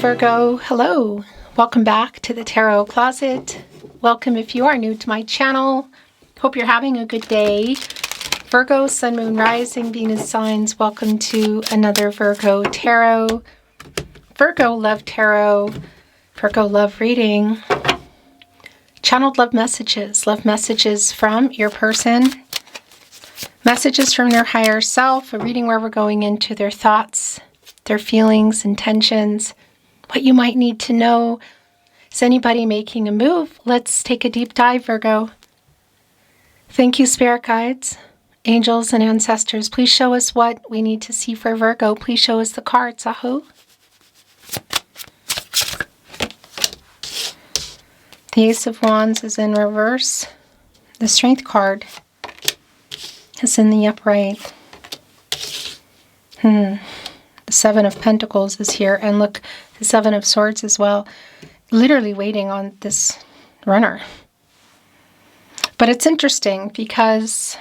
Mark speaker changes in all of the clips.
Speaker 1: Virgo. Hello. Welcome back to the Tarot Closet. Welcome if you are new to my channel. Hope you're having a good day. Virgo, Sun, Moon, Rising, Venus signs. Welcome to another Virgo Tarot. Virgo Love Tarot. Virgo Love Reading. Channeled love messages from your person. Messages from their higher self. A reading where we're going into their thoughts, their feelings, intentions, what you might need to know. Is anybody making a move? Let's take a deep dive, Virgo. Thank you, spirit guides, angels, and ancestors. Please show us what we need to see for Virgo. Please show us the cards. Aho. The Ace of Wands is in reverse. The Strength card is in the upright. The Seven of Pentacles is here. And look, the Seven of Swords as well. Literally waiting on this runner. But it's interesting because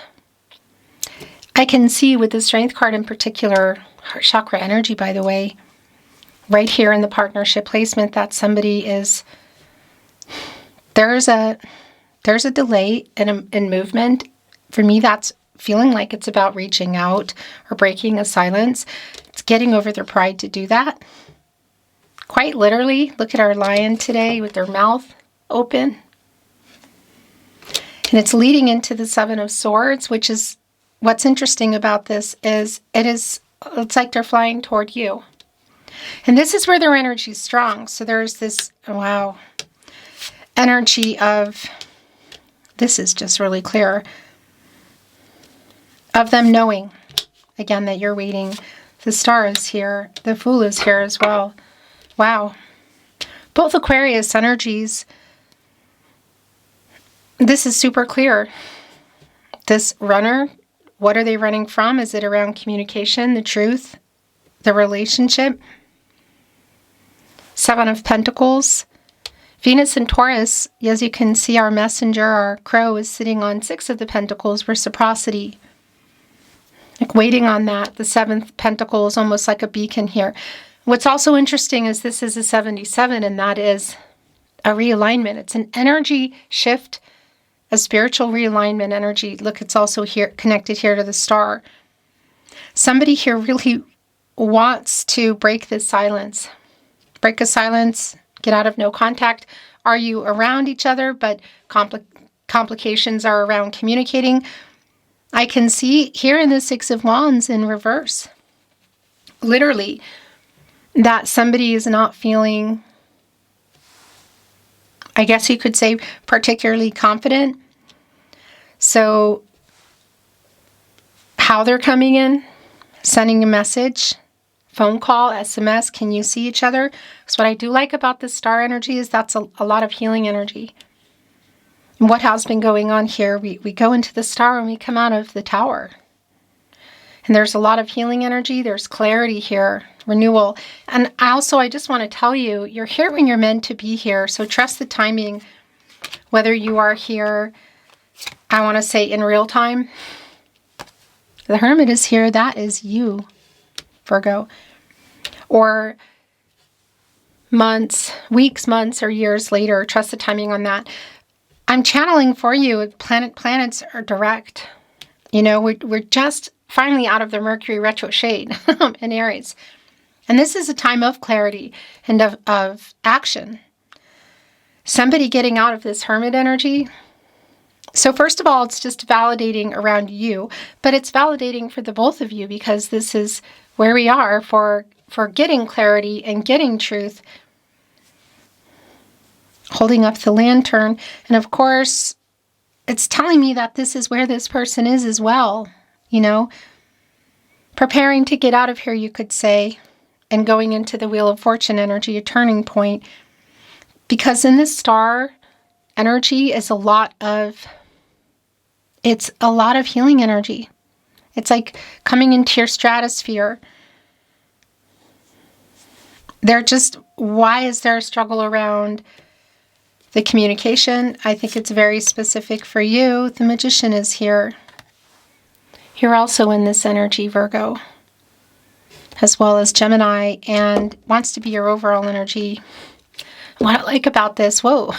Speaker 1: I can see with the Strength card in particular, heart chakra energy, by the way, right here in the partnership placement, that somebody is, there's a delay in movement. For me, that's feeling like it's about reaching out or breaking a silence. It's getting over their pride to do that. Quite literally, look at our lion today with their mouth open. And it's leading into the Seven of Swords, which is what's interesting about this is it's like they're flying toward you. And this is where their energy is strong. So there's this, wow, energy of, this is just really clear, of them knowing, again, that you're waiting. The Star is here. The Fool is here as well. Wow. Both Aquarius energies. This is super clear. This runner, what are they running from? Is it around communication, the truth, the relationship? Seven of Pentacles. Venus and Taurus, as you can see, our messenger, our crow, is sitting on Six of the Pentacles, reciprocity. Like waiting on that. The Seventh Pentacle is almost like a beacon here. What's also interesting is this is a 77, and that is a realignment. It's an energy shift, a spiritual realignment energy. Look, it's also here connected here to the Star. Somebody here really wants to break this silence. Break a silence, get out of no contact. Are you around each other, but complications are around communicating? I can see here in the Six of Wands in reverse, literally, that somebody is not feeling, I guess you could say, particularly confident. So how they're coming in, sending a message, phone call, SMS, can you see each other? Because what I do like about the Star energy is that's a lot of healing energy. And what has been going on here, we go into the Star and we come out of the Tower. And there's a lot of healing energy. There's clarity here, renewal. And I just want to tell you, you're here when you're meant to be here. So trust the timing, whether you are here, I want to say in real time. The Hermit is here. That is you, Virgo. Or months, weeks, months, or years later. Trust the timing on that. I'm channeling for you. Planets are direct. You know, we're just finally out of the Mercury retro shade in Aries. And this is a time of clarity and of action. Somebody getting out of this Hermit energy. So first of all, it's just validating around you, but it's validating for the both of you because this is where we are for getting clarity and getting truth. Holding up the lantern. And of course, it's telling me that this is where this person is as well. You know, preparing to get out of here, you could say, and going into the Wheel of Fortune energy, a turning point. Because in this Star energy is a lot of healing energy. It's like coming into your stratosphere. Why is there a struggle around the communication? I think it's very specific for you. The Magician is here. You're also in this energy, Virgo. as well as Gemini, and wants to be your overall energy. What I like about this, whoa,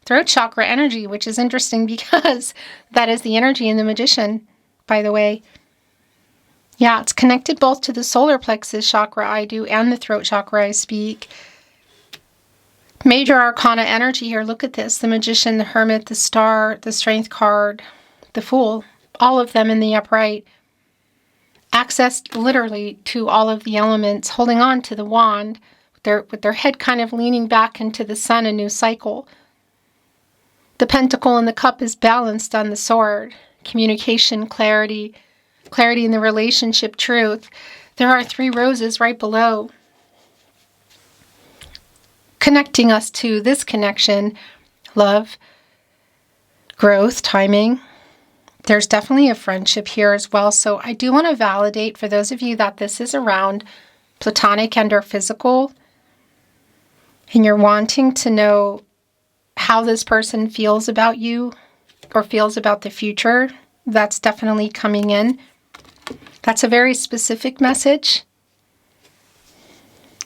Speaker 1: throat chakra energy, which is interesting because that is the energy in the Magician, by the way. Yeah, it's connected both to the solar plexus chakra I do and the throat chakra I speak. Major arcana energy here. Look at this. The Magician, the Hermit, the Star, the Strength card, the Fool. All of them in the upright. Access literally to all of the elements. Holding on to the wand. With their head kind of leaning back into the sun. A new cycle. The Pentacle and the Cup is balanced on the Sword. Communication, clarity. Clarity in the relationship, truth. There are 3 roses right below, connecting us to this connection, love, growth, timing. There's definitely a friendship here as well. So I do want to validate for those of you that this is around platonic and or physical, and you're wanting to know how this person feels about you or feels about the future. That's definitely coming in. That's a very specific message.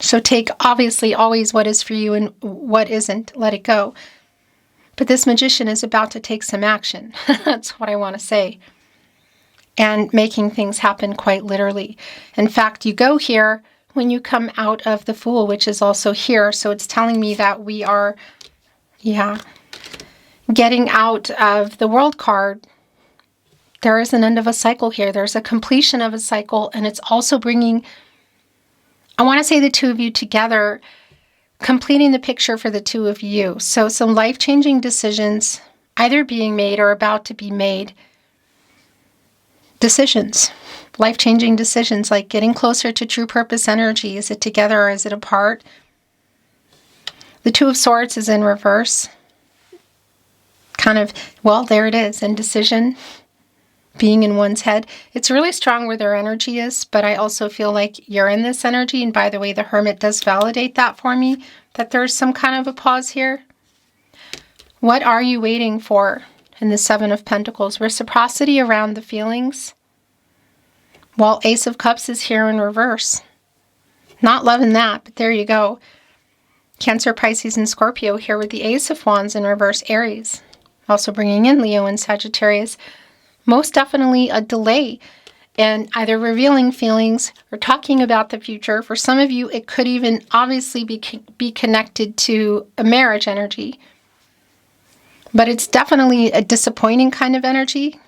Speaker 1: So take, obviously, always what is for you and what isn't. Let it go. But this Magician is about to take some action. That's what I want to say. And making things happen quite literally. In fact, you go here when you come out of the Fool, which is also here. So it's telling me that we are, getting out of the World card. There is an end of a cycle here. There's a completion of a cycle, and it's also bringing, I want to say, the 2 of you together, completing the picture for the 2 of you. So some life-changing decisions either being made or about to be made. Decisions. Life-changing decisions, like getting closer to true purpose energy. Is it together or is it apart? The 2 of Swords is in reverse. Kind of, well, there it is, indecision. Being in one's head. It's really strong where their energy is, but I also feel like you're in this energy. And by the way, the Hermit does validate that for me, that there's some kind of a pause here. What are you waiting for in the 7 of Pentacles? Reciprocity around the feelings. Well, Ace of Cups is here in reverse. Not loving that, but there you go. Cancer, Pisces, and Scorpio here with the Ace of Wands in reverse, Aries. Also bringing in Leo and Sagittarius. Most definitely a delay in either revealing feelings or talking about the future. For some of you, it could even obviously be connected to a marriage energy. But it's definitely a disappointing kind of energy.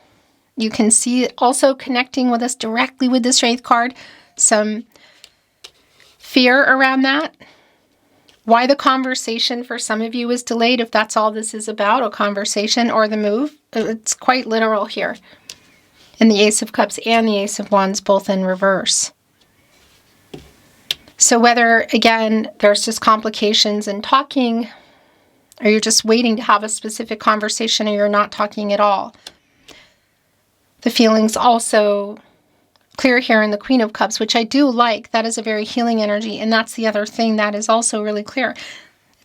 Speaker 1: You can see it also connecting with us directly with the Strength card. Some fear around that. Why the conversation for some of you is delayed, if that's all this is about, a conversation or the move. It's quite literal here. And the Ace of Cups and the Ace of Wands both in reverse. So whether, again, there's just complications in talking, or you're just waiting to have a specific conversation, or you're not talking at all. The feelings also clear here in the Queen of Cups, which I do like. That is a very healing energy. And that's the other thing that is also really clear.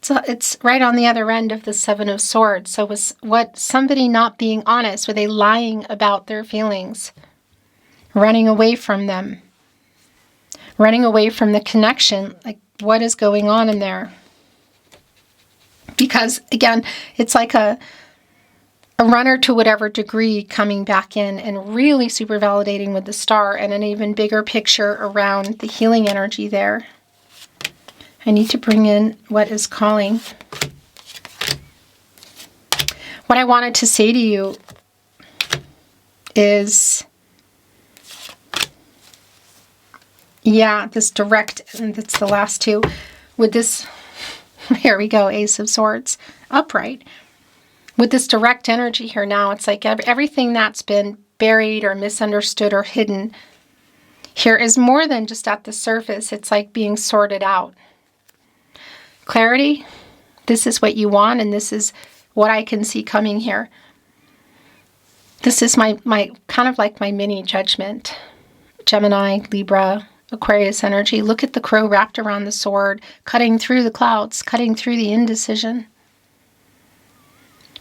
Speaker 1: It's right on the other end of the 7 of Swords. So was what somebody not being honest? Were they lying about their feelings? Running away from them? Running away from the connection? Like, what is going on in there? Because, again, it's like a runner to whatever degree coming back in and really super validating with the Star and an even bigger picture around the healing energy there. I need to bring in what is calling. What I wanted to say to you is, this direct, and that's the last 2, with this, here we go, Ace of Swords, upright. With this direct energy here now, it's like everything that's been buried or misunderstood or hidden here is more than just at the surface. It's like being sorted out. Clarity, this is what you want, and this is what I can see coming here. This is my kind of like my mini judgment. Gemini, Libra, Aquarius energy. Look at the crow wrapped around the sword, cutting through the clouds, cutting through the indecision.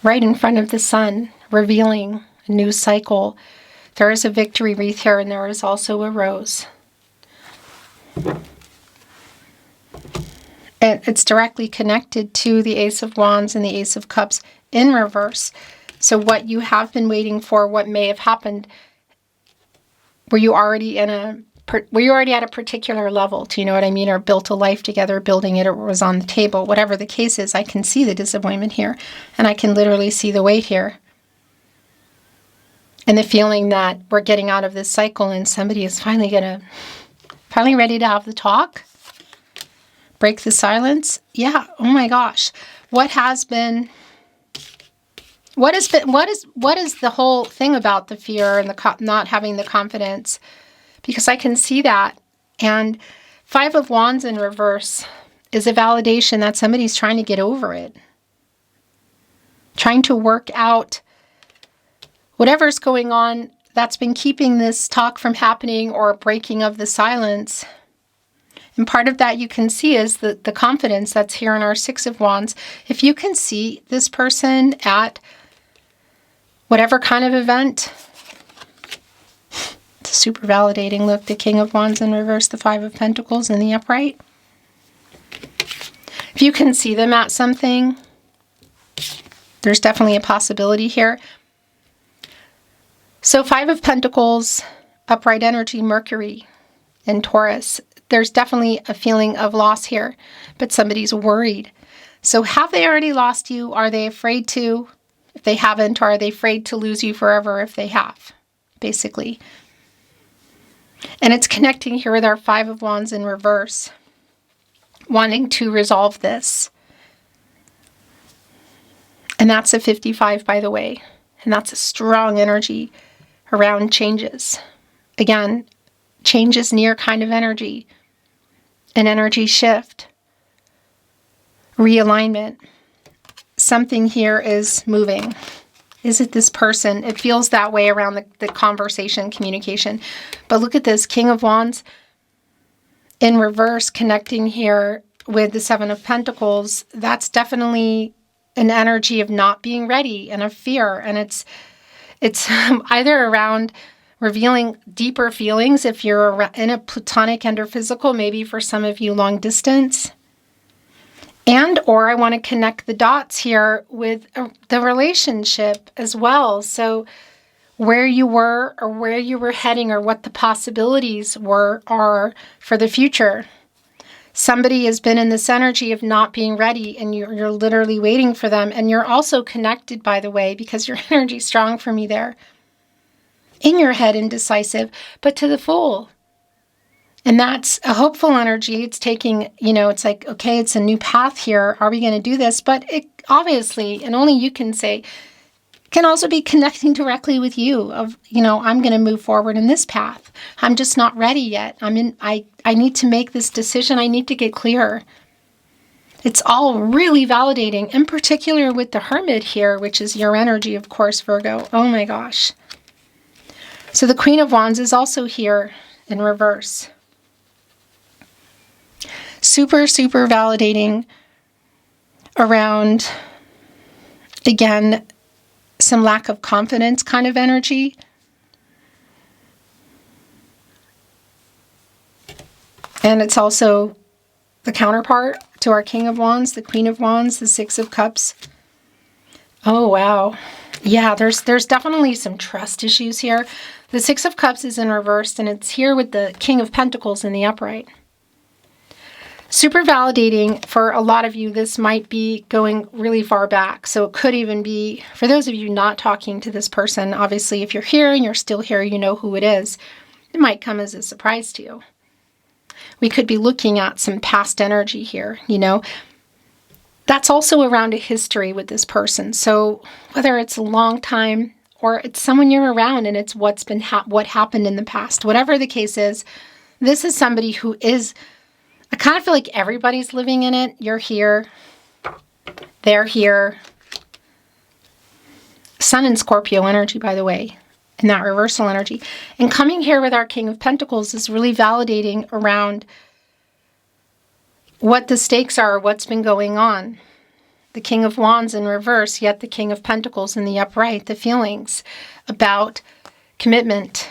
Speaker 1: Right in front of the sun, revealing a new cycle. There is a victory wreath here, and there is also a rose. And it's directly connected to the Ace of Wands and the Ace of Cups in reverse. So what you have been waiting for, what may have happened, were you already at a particular level, do you know what I mean? Or built a life together, building it, or was on the table, whatever the case is, I can see the disappointment here. And I can literally see the weight here. And the feeling that we're getting out of this cycle and somebody is finally ready to have the talk. Break the silence. Yeah. Oh my gosh. What is the whole thing about the fear and the not having the confidence? Because I can see that. And Five of Wands in reverse is a validation that somebody's trying to get over it. Trying to work out whatever's going on that's been keeping this talk from happening or breaking of the silence. And part of that you can see is the confidence that's here in our Six of Wands. If you can see this person at whatever kind of event, it's super validating. Look, the King of Wands in reverse, the Five of Pentacles in the upright. If you can see them at something, there's definitely a possibility here. So Five of Pentacles, upright energy, Mercury in Taurus. There's definitely a feeling of loss here, but somebody's worried. So have they already lost you? Are they afraid to? If they haven't, or are they afraid to lose you forever if they have, basically? And it's connecting here with our Five of Wands in reverse, wanting to resolve this. And that's a 55, by the way. And that's a strong energy around changes. Again, change is near kind of energy. An energy shift. Realignment. Something here is moving. Is it this person? It feels that way around the conversation, communication. But look at this, King of Wands in reverse, connecting here with the Seven of Pentacles. That's definitely an energy of not being ready and of fear. And it's either around revealing deeper feelings if you're in a platonic and or physical, maybe for some of you long distance. And or I want to connect the dots here with the relationship as well. So where you were or where you were heading or what the possibilities are for the future. Somebody has been in this energy of not being ready and you're literally waiting for them. And you're also connected, by the way, because your energy is strong for me there. In your head, indecisive, but to the full. And that's a hopeful energy. It's taking, it's like, okay, it's a new path here. Are we going to do this? But it obviously, and only you can say, can also be connecting directly with you of, I'm going to move forward in this path. I'm just not ready yet. I need to make this decision. I need to get clear. It's all really validating, in particular with the Hermit here, which is your energy, of course, Virgo. Oh my gosh. So the Queen of Wands is also here in reverse. Super, super validating around, again, some lack of confidence kind of energy. And it's also the counterpart to our King of Wands, the Queen of Wands, the Six of Cups. Oh, wow. Yeah, there's definitely some trust issues here. The Six of Cups is in reverse, and it's here with the King of Pentacles in the upright. Super validating for a lot of you. This might be going really far back. So it could even be, for those of you not talking to this person, obviously if you're here and you're still here, you know who it is. It might come as a surprise to you. We could be looking at some past energy here, That's also around a history with this person. So whether it's a long time or it's someone you're around and it's what happened in the past, whatever the case is, this is somebody who is, I kind of feel like everybody's living in it. You're here. They're here. Sun and Scorpio energy, by the way, in that reversal energy. And coming here with our King of Pentacles is really validating around what the stakes are, what's been going on. The King of Wands in reverse, yet the King of Pentacles in the upright. The feelings about commitment,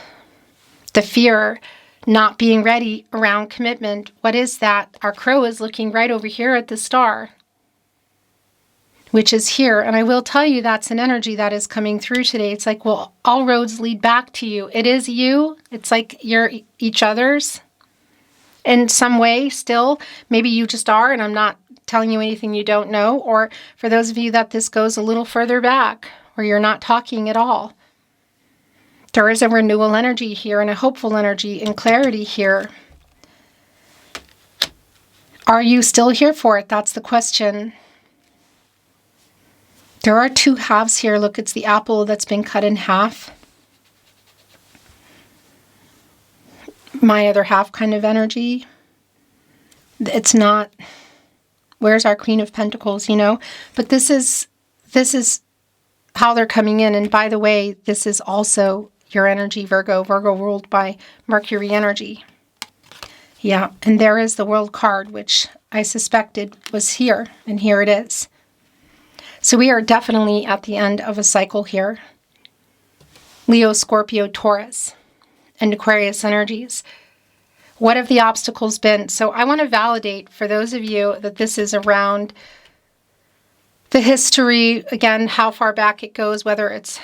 Speaker 1: the fear, not being ready around commitment. What is that? Our crow is looking right over here at the star, which is here. And I will tell you that's an energy that is coming through today. It's like, well, all roads lead back to you. It is you. It's like you're each other's in some way still. Maybe you just are, and I'm not telling you anything you don't know. Or for those of you that this goes a little further back, where you're not talking at all. There is a renewal energy here and a hopeful energy and clarity here. Are you still here for it? That's the question. There are two halves here. Look, it's the apple that's been cut in half. My other half kind of energy. It's not, where's our Queen of Pentacles, you know? But this is how they're coming in. And by the way, this is also your energy, Virgo. Virgo ruled by Mercury energy. Yeah, and there is the World card, which I suspected was here, and here it is. So we are definitely at the end of a cycle here. Leo, Scorpio, Taurus, and Aquarius energies. What have the obstacles been? So I want to validate for those of you that this is around the history, again, how far back it goes, whether it's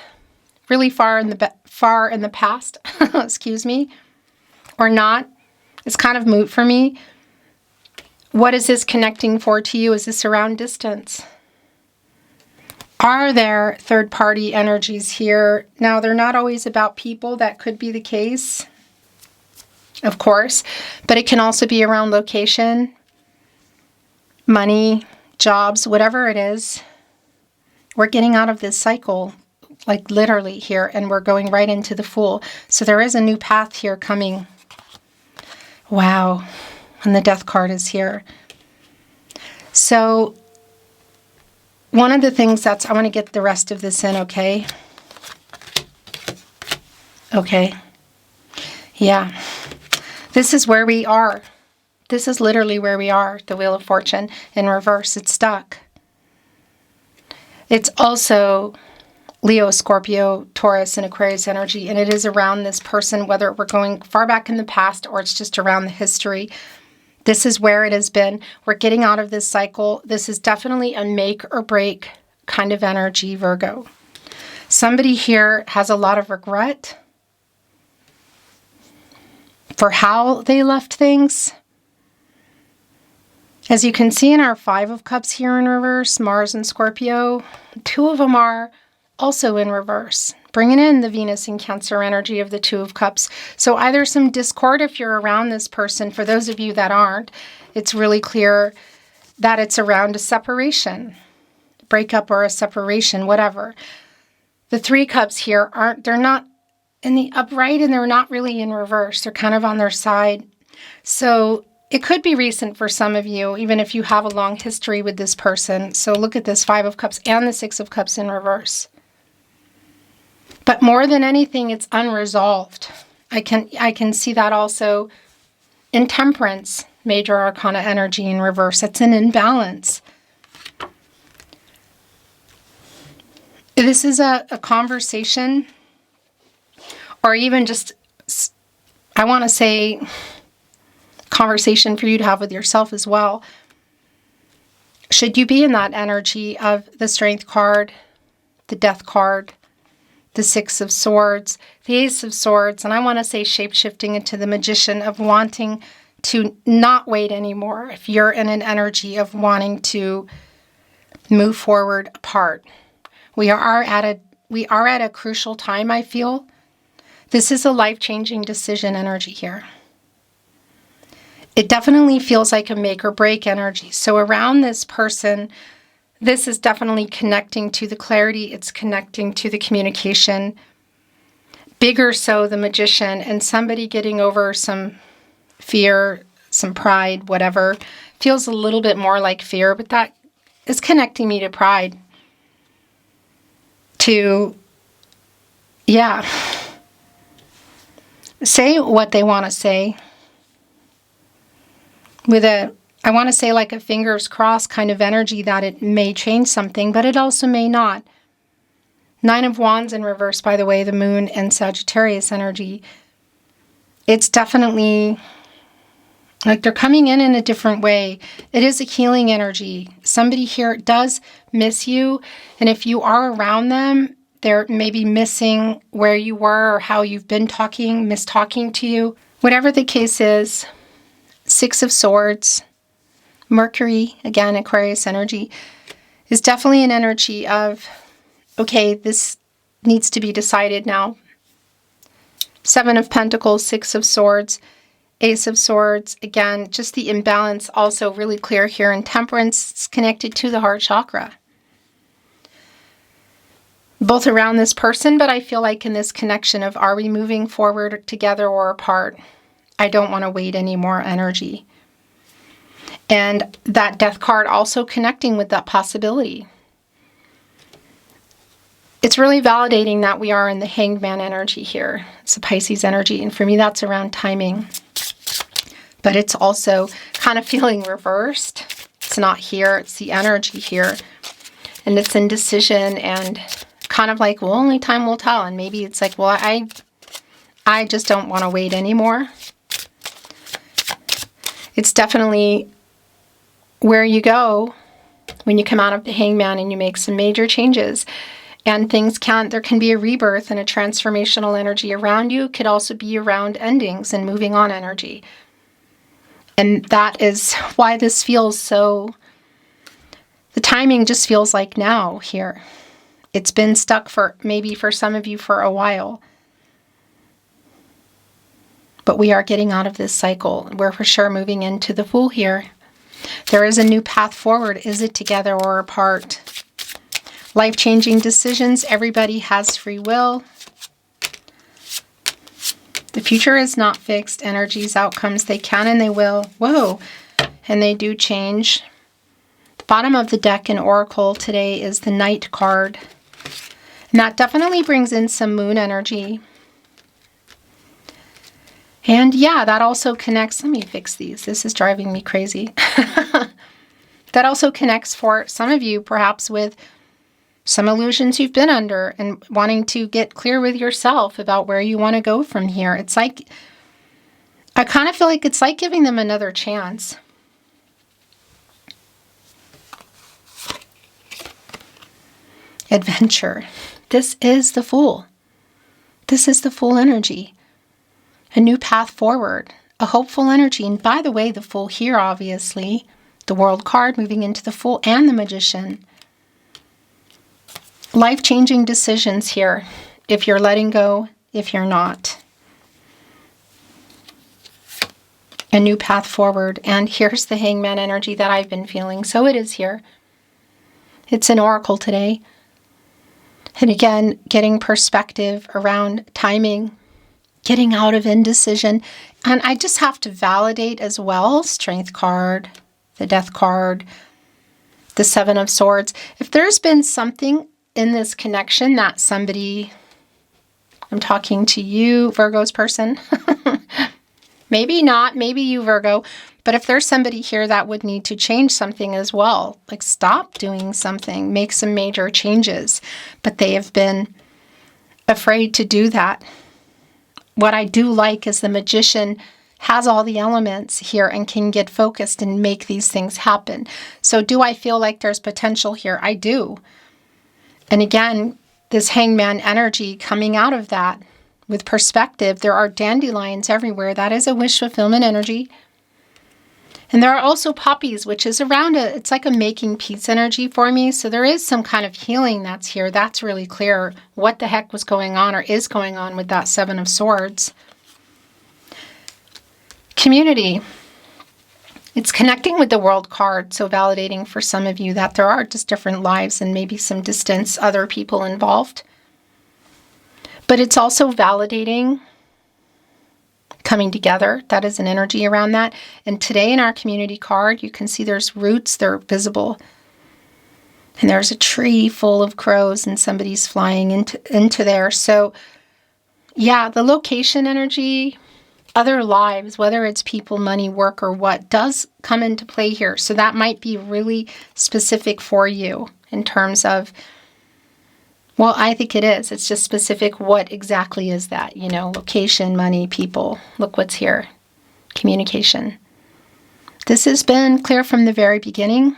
Speaker 1: really far in the past, excuse me, or not. It's kind of moot for me. What is this connecting for to you? Is this around distance? Are there third-party energies here? Now, they're not always about people. That could be the case, of course, but it can also be around location, money, jobs, whatever it is. We're getting out of this cycle, like literally here, and we're going right into the Fool. So there is a new path here coming. Wow. And the Death card is here. So one of the things I want to get the rest of this in, okay? Okay. Yeah. This is where we are. This is literally where we are. The Wheel of Fortune in reverse. It's stuck. It's also Leo, Scorpio, Taurus, and Aquarius energy, and it is around this person, whether we're going far back in the past or it's just around the history. This is where it has been. We're getting out of this cycle. This is definitely a make or break kind of energy, Virgo. Somebody here has a lot of regret for how they left things. As you can see in our Five of Cups here in reverse, Mars and Scorpio, two of them are also in reverse, bringing in the Venus and Cancer energy of the Two of Cups. So either some discord if you're around this person. For those of you that aren't, it's really clear that it's around a separation, breakup or a separation, whatever. The Three Cups here they're not in the upright and they're not really in reverse. They're kind of on their side. So it could be recent for some of you, even if you have a long history with this person. So look at this Five of Cups and the Six of Cups in reverse. But more than anything, it's unresolved. I can see that also in Temperance, Major Arcana energy in reverse. It's an imbalance. This is a conversation, or even just, I want to say, conversation for you to have with yourself as well. Should you be in that energy of the Strength card, the Death card, the Six of Swords, the Ace of Swords, and I want to say shape-shifting into the Magician of wanting to not wait anymore. If you're in an energy of wanting to move forward apart. We are at a crucial time, I feel. This is a life-changing decision energy here. It definitely feels like a make or break energy. So around this person, this is definitely connecting to the clarity. It's connecting to the communication. Bigger so the Magician and somebody getting over some fear, some pride, whatever. Feels a little bit more like fear, but that is connecting me to pride. To, yeah, say what they want to say. With I want to say like a fingers crossed kind of energy that it may change something, but it also may not. Nine of Wands in reverse, by the way, the Moon and Sagittarius energy. it's definitely like they're coming in a different way. It is a healing energy. Somebody here does miss you. And if you are around them, they're maybe missing where you were or how you've been talking, talking to you. Whatever the case is, Six of Swords, Mercury, again, Aquarius energy, is definitely an energy of, okay, this needs to be decided now. Seven of Pentacles, Six of Swords, Ace of Swords, again, just the imbalance also really clear here. And Temperance is connected to the heart chakra. Both around this person, but I feel like in this connection of, are we moving forward together or apart? I don't want to wait any more energy. And that Death card also connecting with that possibility. It's really validating that we are in the Hanged Man energy here. It's a Pisces energy, and for me that's around timing. But it's also kind of feeling reversed. It's not here, it's the energy here. And it's indecision and kind of like, well, only time will tell. And maybe it's like, well, I just don't want to wait anymore. It's definitely where you go when you come out of the Hangman and you make some major changes. And there can be a rebirth and a transformational energy around you. It could also be around endings and moving on energy. And that is why this feels so, the timing just feels like now here. It's been stuck for, maybe for some of you, for a while. But we are getting out of this cycle. We're for sure moving into the Fool here. There is a new path forward. Is it together or apart? Life-changing decisions. Everybody has free will. The future is not fixed. Energies, outcomes, they can and they will. Whoa. And they do change. The bottom of the deck in Oracle today is the Knight card. And that definitely brings in some moon energy. And yeah, that also connects. Let me fix these. This is driving me crazy. That also connects for some of you, perhaps with some illusions you've been under and wanting to get clear with yourself about where you want to go from here. It's like, I kind of feel like it's like giving them another chance. Adventure. This is the Fool. This is the Fool energy. A new path forward. A hopeful energy. And by the way, the Fool here, obviously, the World card moving into the Fool and the Magician. Life-changing decisions here. If you're letting go, if you're not. A new path forward. And here's the Hangman energy that I've been feeling. So it is here. It's an Oracle today. And again, getting perspective around timing. Getting out of indecision. And I just have to validate as well. Strength card. The Death card. The Seven of Swords. If there's been something in this connection that somebody, I'm talking to you, Virgo's person, maybe not, maybe you, Virgo, but if there's somebody here that would need to change something as well, like stop doing something, make some major changes, but they have been afraid to do that. What I do like is the Magician has all the elements here and can get focused and make these things happen. So do I feel like there's potential here? I do. And again, this Hangman energy coming out of that with perspective. There are dandelions everywhere. That is a wish fulfillment energy. And there are also poppies, which is around it's like a making peace energy for me. So there is some kind of healing that's here. That's really clear what the heck was going on or is going on with that Seven of Swords. Community. It's connecting with the World card, so validating for some of you that there are just different lives and maybe some distance, other people involved. But it's also validating coming together. That is an energy around that. And today in our community card, you can see there's roots, they're visible. And there's a tree full of crows and somebody's flying into there. So yeah, the location energy, other lives, whether it's people, money, work, or what, does come into play here. So that might be really specific for you in terms of Well, I think it is. It's just specific. What exactly is that? You know, location, money, people. Look what's here. Communication. This has been clear from the very beginning.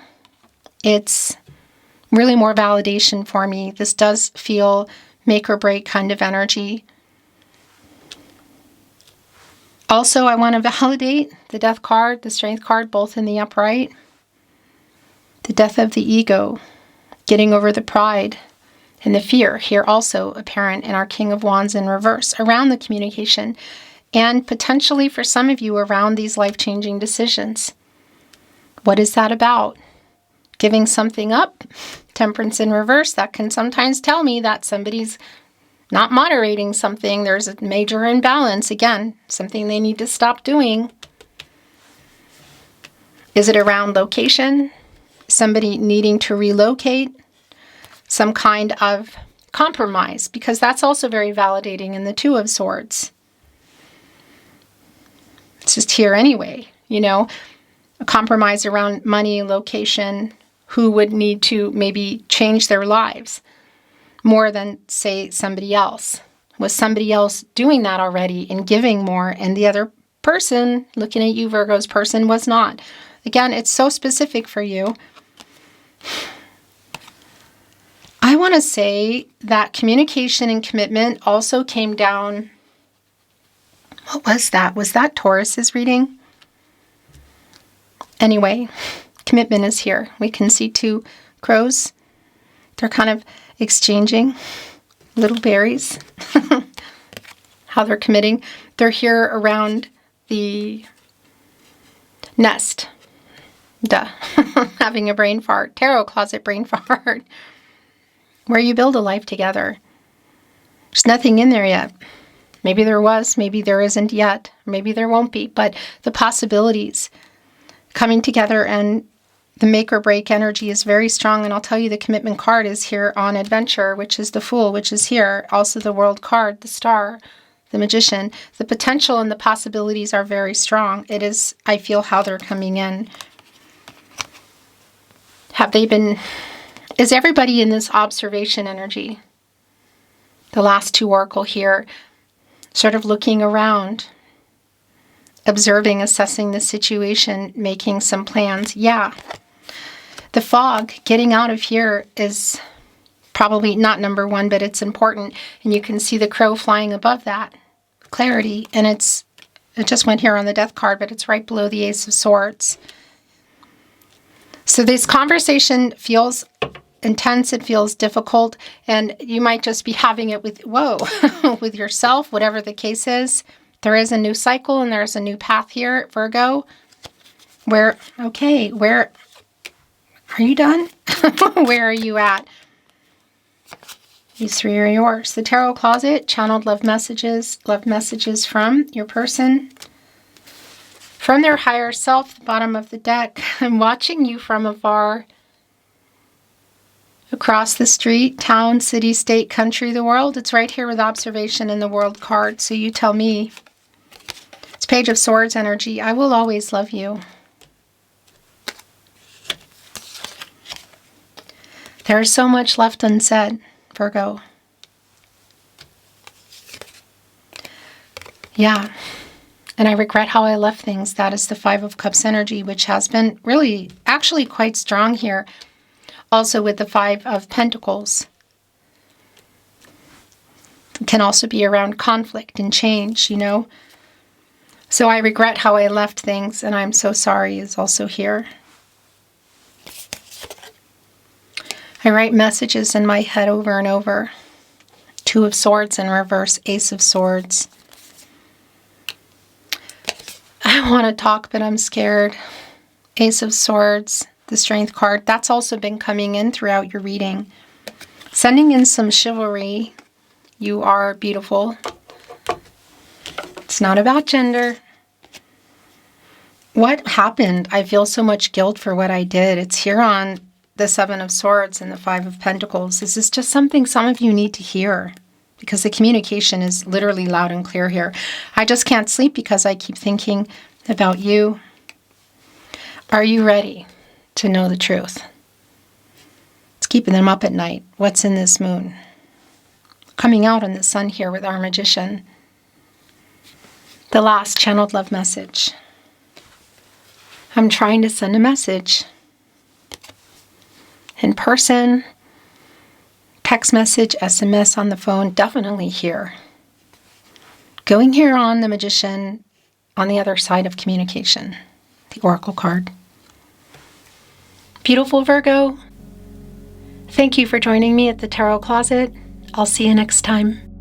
Speaker 1: It's really more validation for me. This does feel make or break kind of energy. Also, I want to validate the Death card, the Strength card, both in the upright. The death of the ego, getting over the pride and the fear, here also apparent in our King of Wands in reverse, around the communication, and potentially for some of you around these life-changing decisions. What is that about? Giving something up, Temperance in reverse, that can sometimes tell me that somebody's not moderating something. There's a major imbalance. Again, something they need to stop doing. Is it around location? Somebody needing to relocate? Some kind of compromise, because that's also very validating in the Two of Swords. It's just here anyway, you know, a compromise around money, location, who would need to maybe change their lives more than, say, somebody else. Was somebody else doing that already and giving more, and the other person, looking at you, Virgo's person, was not? Again, it's so specific for you. I want to say that communication and commitment also came down. What was that? Was that Taurus's reading? Anyway, commitment is here. We can see two crows. They're kind of exchanging little berries. How they're committing. They're here around the nest. Duh. Having a brain fart. Tarot closet brain fart. Where you build a life together. There's nothing in there yet. Maybe there was, maybe there isn't yet, maybe there won't be, but the possibilities coming together and the make or break energy is very strong. And I'll tell you, the commitment card is here on adventure, which is the Fool, which is here. Also the World card, the Star, the Magician. The potential and the possibilities are very strong. It is, I feel, how they're coming in. Have they been... Is everybody in this observation energy? The last two oracle here, sort of looking around, observing, assessing the situation, making some plans. Yeah. The fog, getting out of here, is probably not number one, but it's important. And you can see the crow flying above that. Clarity. And it just went here on the Death card, but it's right below the Ace of Swords. So this conversation feels intense, it feels difficult, and you might just be having it with, with yourself, whatever the case is. There is a new cycle and there's a new path here, Virgo, where, okay, where, are you done? Where are you at? These three are yours. The Tarot Closet, channeled love messages from your person, from their higher self, the bottom of the deck. I'm watching you from afar. Across the street, town, city, state, country, the world. It's right here with observation in the World card. So you tell me. It's Page of Swords energy. I will always love you. There's so much left unsaid, Virgo. Yeah. And I regret how I left things. That is the Five of Cups energy, which has been really, actually quite strong here. Also with the Five of Pentacles. It can also be around conflict and change, you know. So I regret how I left things, and I'm so sorry is also here. I write messages in my head over and over. Two of Swords in reverse, Ace of Swords. I want to talk, but I'm scared. Ace of Swords. The Strength card, that's also been coming in throughout your reading. Sending in some chivalry. You are beautiful. It's not about gender. What happened? I feel so much guilt for what I did. It's here on the Seven of Swords and the Five of Pentacles. This is just something some of you need to hear, because the communication is literally loud and clear here. I just can't sleep because I keep thinking about you. Are you ready to know the truth? It's keeping them up at night. What's in this moon? coming out on the Sun here with our Magician. The last channeled love message. I'm trying to send a message. In person, text message, SMS on the phone, definitely here. Going here on the Magician on the other side of communication. The Oracle card. Beautiful Virgo. Thank you for joining me at the Tarot Closet. I'll see you next time.